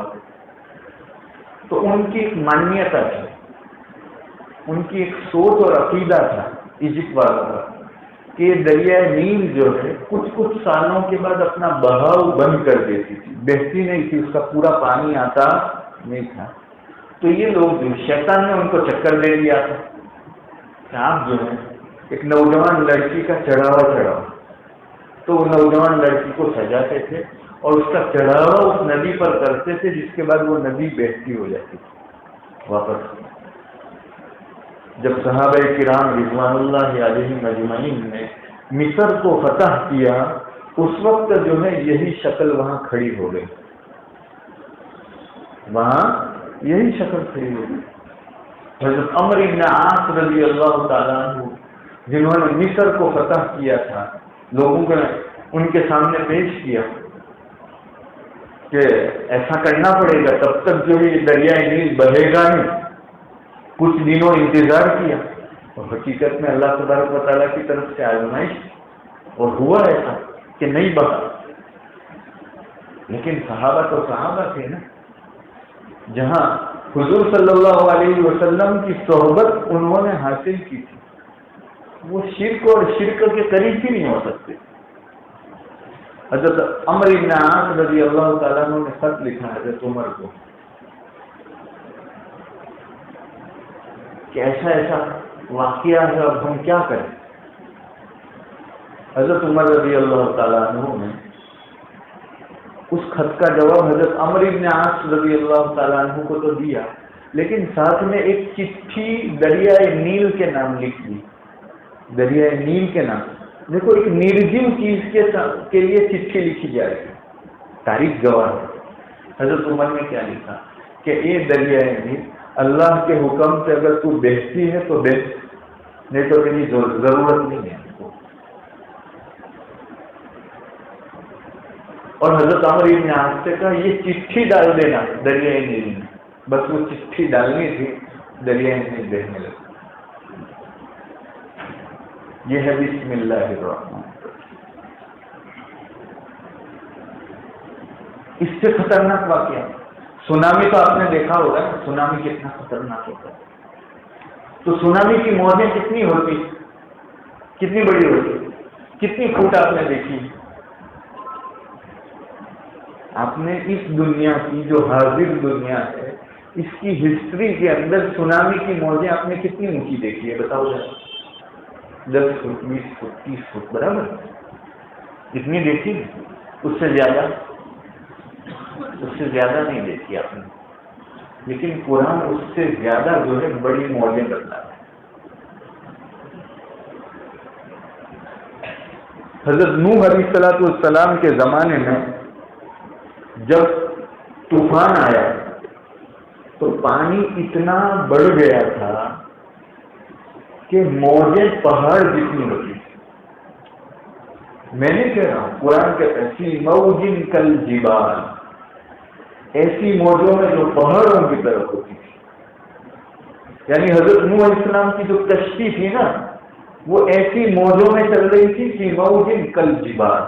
تو ان کی ایک مانیتا تھی، ان کی ایک سوچ اور عقیدہ تھا ایجپٹ والوں کا کہ دریائے نیل جو ہے کچھ سالوں کے بعد اپنا بہاؤ بند کر دیتی تھی، بہتی نہیں تھی، اس کا پورا پانی آتا نہیں تھا. تو یہ لوگ جو شیطان نے ان کو چکر دے دیا تھا کہ آپ جو ہے ایک نوجوان لڑکی کا چڑھاوا چڑھاؤ. تو وہ نوجوان لڑکی کو سجاتے تھے اور اس کا چڑھاوا اس ندی پر کرتے تھے، جس کے بعد وہ ندی بہتی ہو جاتی تھی واپس. جب صحابہ کرام رضوان اللہ علیہم اجمعین نے مصر کو فتح کیا، اس وقت جو ہے یہی شکل وہاں کھڑی ہو گئی، وہاں یہی شکل کھڑی ہو گئی. حضرت عمرو بن عاص رضی اللہ تعالیٰ عنہ جنہوں نے مصر کو فتح کیا تھا، لوگوں کو ان کے سامنے پیش کیا کہ ایسا کرنا پڑے گا، تب تک جو ہے دریائے نیل بہے گا نہیں. کچھ دنوں انتظار کیا اور حقیقت میں اللہ تبارک و تعالیٰ کی طرف سے آزمائش اور ہوا ایسا کہ نہیں بہا. لیکن صحابہ تو صحابہ تھے نا، جہاں حضور صلی اللہ علیہ وسلم کی صحبت انہوں نے حاصل کی تھی، وہ شرک اور شرک کے قریب بھی نہیں ہو سکتے. حضرت عمرو بن عاص رضی اللہ تعالیٰ عنہ نے خط لکھا حضرت عمر کو کہ ایسا ایسا واقعہ ہے، اب ہم کیا کریں. حضرت عمر رضی اللہ تعالیٰ عنہ نے اس خط کا جواب حضرت عمرو بن عاص رضی اللہ تعالیٰ عنہ کو تو دیا، لیکن ساتھ میں ایک چٹھی دریائے نیل کے نام لکھ دی. دریائے نیل کے نام، دیکھو ایک نرجم چیز کے لیے چٹھی لکھی جائے گی، تاریخ گواہ ہے. حضرت عمر نے کیا لکھا کہ اے دریائے نیل، اللہ کے حکم سے اگر تو بہتی ہے تو بہت، نہیں تو تیری ضرورت نہیں ہے. اور حضرت عمرو بن عاص سے کہا یہ چٹھی ڈال دینا دریائے نیل میں. بس وہ چٹھی ڈالنی تھی، دریائے نیل دیکھنے لگا. یہ ہے بسم اللہ الرحمن الرحیم. اس سے خطرناک واقعہ سونامی. تو آپ نے دیکھا ہوگا سونامی کتنا خطرناک ہوتا ہے. تو سونامی کی موجیں کتنی ہوتی، کتنی بڑی ہوتی، کتنی فوٹ آپ نے دیکھی. آپ نے اس دنیا کی جو حاضر دنیا ہے اس کی ہسٹری کے اندر سونامی کی موجیں آپ نے کتنی اونچی دیکھی ہے بتاؤ ذرا. 10 فٹ 20 فٹ 30 فٹ برابر اتنی دیکھی، اس سے زیادہ نہیں دیکھی آپ نے. لیکن قرآن اس سے زیادہ جو ہے بڑی موجیں بتاتا ہے. حضرت نوح علیہ السلام کے زمانے میں جب طوفان آیا تو پانی اتنا بڑھ گیا تھا کہ موجیں پہاڑ جتنی ہوتی تھی. میں نہیں کہہ رہا ہوں، قرآن کہتا ہے فی موج کالجبال، ایسی موجوں میں جو پہاڑوں کی طرف ہوتی تھی. یعنی حضرت نوح علیہ السلام کی جو کشتی تھی نا وہ ایسی موجوں میں چل رہی تھی فی موج کالجبال،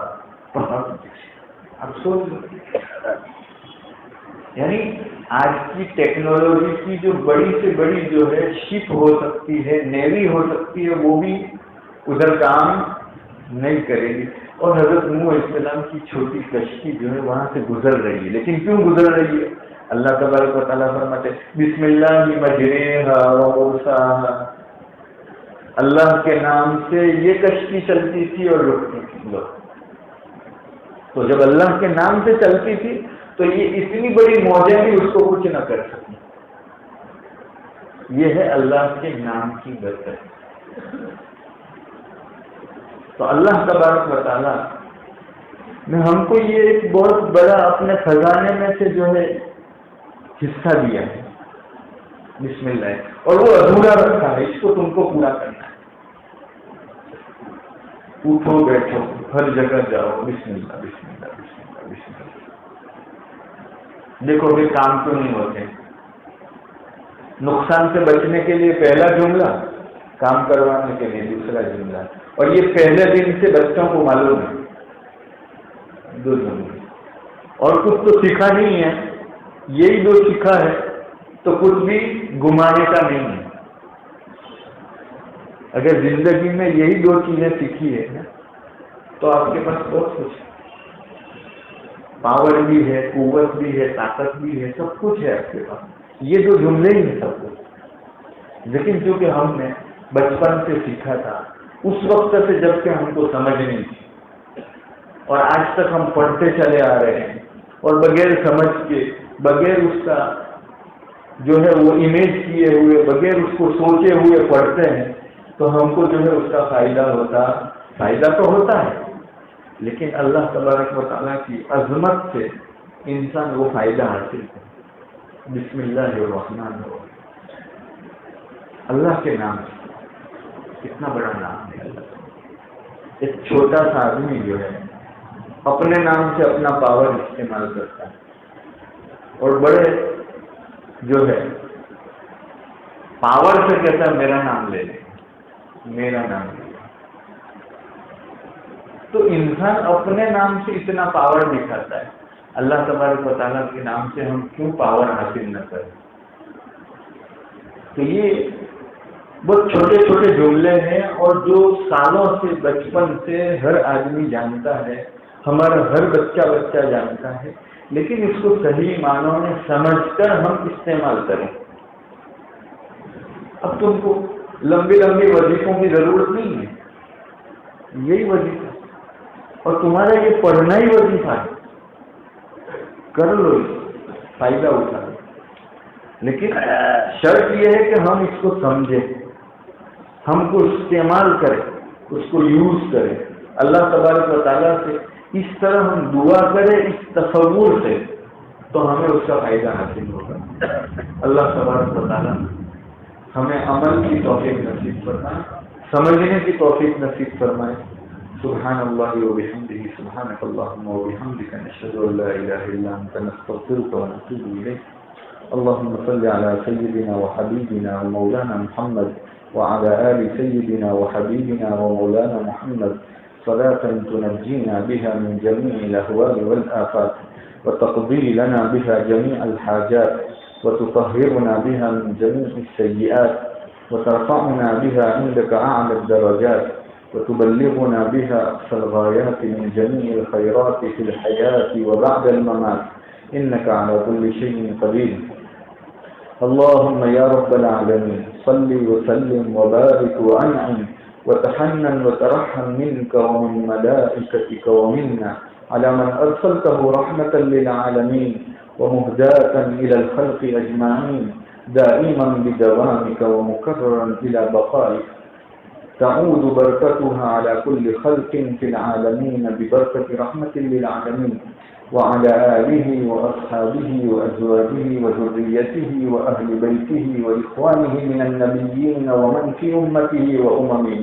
پہاڑ. اب سوچ، یعنی آج کی ٹیکنالوجی کی جو بڑی سے بڑی جو ہے شپ ہو سکتی ہے، نیوی ہو سکتی ہے، وہ بھی ادھر کام نہیں کرے گی. اور حضرت نوح علیہ السلام کی چھوٹی کشتی جو ہے وہاں سے گزر رہی ہے. لیکن کیوں گزر رہی ہے؟ اللہ تبارک و تعالیٰ فرماتے بسم اللہ مجریہا و مرساہا، اللہ کے نام سے یہ کشتی چلتی تھی اور رکتی تھی. تو جب اللہ کے نام سے چلتی تھی تو یہ اتنی بڑی موجیں بھی اس کو کچھ نہ کر سکی. یہ ہے اللہ کے نام کی برکت. تو اللہ تبارک و تعالیٰ نے ہم کو یہ ایک بہت بڑا اپنے خزانے میں سے جو ہے حصہ دیا ہے بسم اللہ، اور وہ ادھورا رکھا ہے، اس کو تم کو پورا کرنا ہے. اٹھو بیٹھو ہر جگہ جاؤ بسم اللہ بسم اللہ بسم اللہ بسم اللہ. دیکھو بھی کام کیوں نہیں ہوتے. نقصان سے بچنے کے لیے پہلا جملہ، کام کروانے کے لیے دوسرا جملہ. اور یہ پہلے دن سے بچوں کو معلوم ہے 2 جملے، اور کچھ تو سیکھا نہیں ہے. یہی 2 سیکھا ہے تو کچھ بھی گمانے کا نہیں ہے. اگر زندگی میں یہی 2 چیزیں سیکھی ہے نا تو آپ کے پاس بہت کچھ ہے. پاور بھی ہے، قوت بھی ہے، طاقت بھی ہے، سب کچھ ہے آپ کے پاس. یہ 2 جملے ہی ہیں سب کچھ. لیکن چونکہ ہم نے بچپن سے سیکھا تھا، اس وقت سے جب کہ ہم کو سمجھ نہیں تھی، اور آج تک ہم پڑھتے چلے آ رہے ہیں اور بغیر سمجھ کے، بغیر اس کا جو ہے وہ امیج کیے ہوئے، بغیر اس کو سوچے ہوئے پڑھتے ہیں، تو ہم کو جو ہے اس کا فائدہ تو ہوتا ہے. لیکن اللہ تبارک و تعالیٰ کی عظمت سے انسان وہ فائدہ حاصل کرے. بسم اللہ الرحمن الرحیم، اللہ کے نام سے کتنا بڑا نام ہے. ایک چھوٹا سا آدمی جو ہے اپنے نام سے اپنا پاور استعمال کرتا ہے، اور بڑے جو ہے پاور سے کہتا ہے میرا نام لے لے، میرا نام لے. تو انسان اپنے نام سے اتنا پاور دکھاتا ہے، اللہ تبارک و تعالیٰ کے نام سے ہم کیوں پاور حاصل نہ کریں. تو یہ بہت چھوٹے چھوٹے جملے ہیں اور جو سالوں سے بچپن سے ہر آدمی جانتا ہے، ہمارا ہر بچہ جانتا ہے، لیکن اس کو صحیح معنوں میں سمجھ کر ہم استعمال کریں۔ اب تم کو لمبی لمبی وظیفوں کی ضرورت نہیں ہے، یہی وظیفہ اور تمہارا یہ پڑھنا ہی وظیفہ ہے، کر لو، فائدہ اٹھا لو، لیکن شرط یہ ہے کہ ہم اس کو سمجھیں، ہم کو استعمال کریں، اس کو یوز کریں، اللہ تبارک و تعالیٰ سے اس طرح ہم دعا کریں، اس تصور سے، تو ہمیں اس کا فائدہ حاصل ہوگا۔ اللہ تبارک و تعالیٰ ہمیں عمل کی توفیق نصیب فرمائے، سمجھنے کی توفیق نصیب فرمائے۔ سبحان اللہ وبحمدہ، سبحانک اللہم وبحمدک، نشہد ان لا الہ الا انت، نستغفرک ونتوب الیک۔ اللهم صل على سيدنا وحبيبنا ومولانا محمد وعلى آل سيدنا وحبيبنا ومولانا محمد صلاة تنجينا بها من جميع الأهوال والآفات، وتقضي لنا بها جميع الحاجات، وتطهرنا بها من جميع السيئات، وترفعنا بها عندك أعلى الدرجات، وتبلغنا بها أقصى الغايات من جميع الخيرات في الحياة وبعد الممات، إنك على كل شيء قدير۔ اللهم يا رب العالمين صل وسلم وبارك وأنعم وتحنن وترحم منك ومن ملائكتك ومنا على من أرسلته رحمة للعالمين ومهداة إلى الخلق أجمعين، دائما بدوامك ومكررا إلى بقائك، تعود بركتها على كل خلق في العالمين ببركة رحمة للعالمين، وعلى آله وأصحابه وأزواجه وذريته وأهل بيته وإخوانه من النبيين ومن في أمته وأممه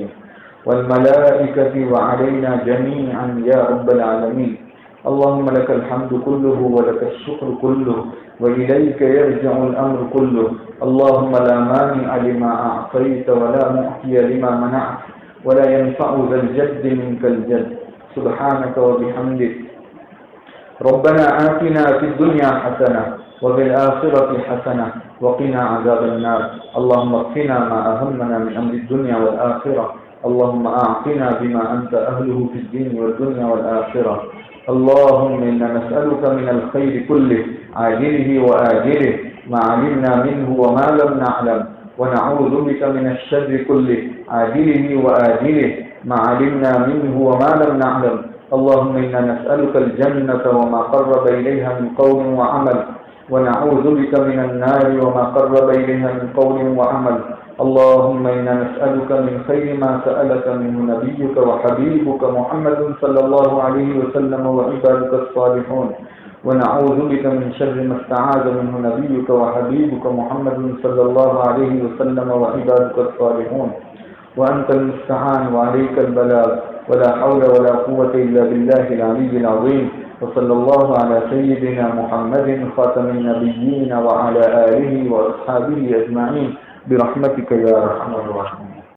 والملائكة وعلينا جميعا يا رب العالمين۔ اللهم لك الحمد كله ولك الشكر كله وإليك يرجع الأمر كله، اللهم لا مانع لما أعطيت ولا معطي لما منعت ولا ينفع ذا الجد منك الجد، سبحانك وبحمدك، ربنا آتنا في الدنيا حسنة وفي الآخرة حسنة وقنا عذاب النار، اللهم اكفنا ما أهمنا من أمر الدنيا والآخرة، اللهم أعطنا بما أنت أهله في الدين والدنيا والآخرة، اللهم إنا نسألك من الخير كله عاجله وآجله ما علمنا منه وما لم نعلم، ونعوذ بك من الشر كله عاجله وآجله ما علمنا منه وما لم نعلم، اللهم إنا نسألك الجنة وما قرب إليها من قول وعمل، ونعوذ بك من النار وما قرب إليها من قول وعمل، اللهم إنا نسألك من خير ما سألك منه نبيك وحبيبك محمد صلى الله عليه وسلم وعبادك الصالحون، ونعوذ بك من شر ما استعاذ منه نبيك وحبيبك محمد صلى الله عليه وسلم وعبادك الصالحون، وأنت المستعان وعليك البلاغ، ولا حول ولا قوة إلا بالله العلي العظيم، وصلى الله على سيدنا محمد خاتم النبيين وعلى آله وأصحابه أجمعين برحمتك يا أرحم الراحمين۔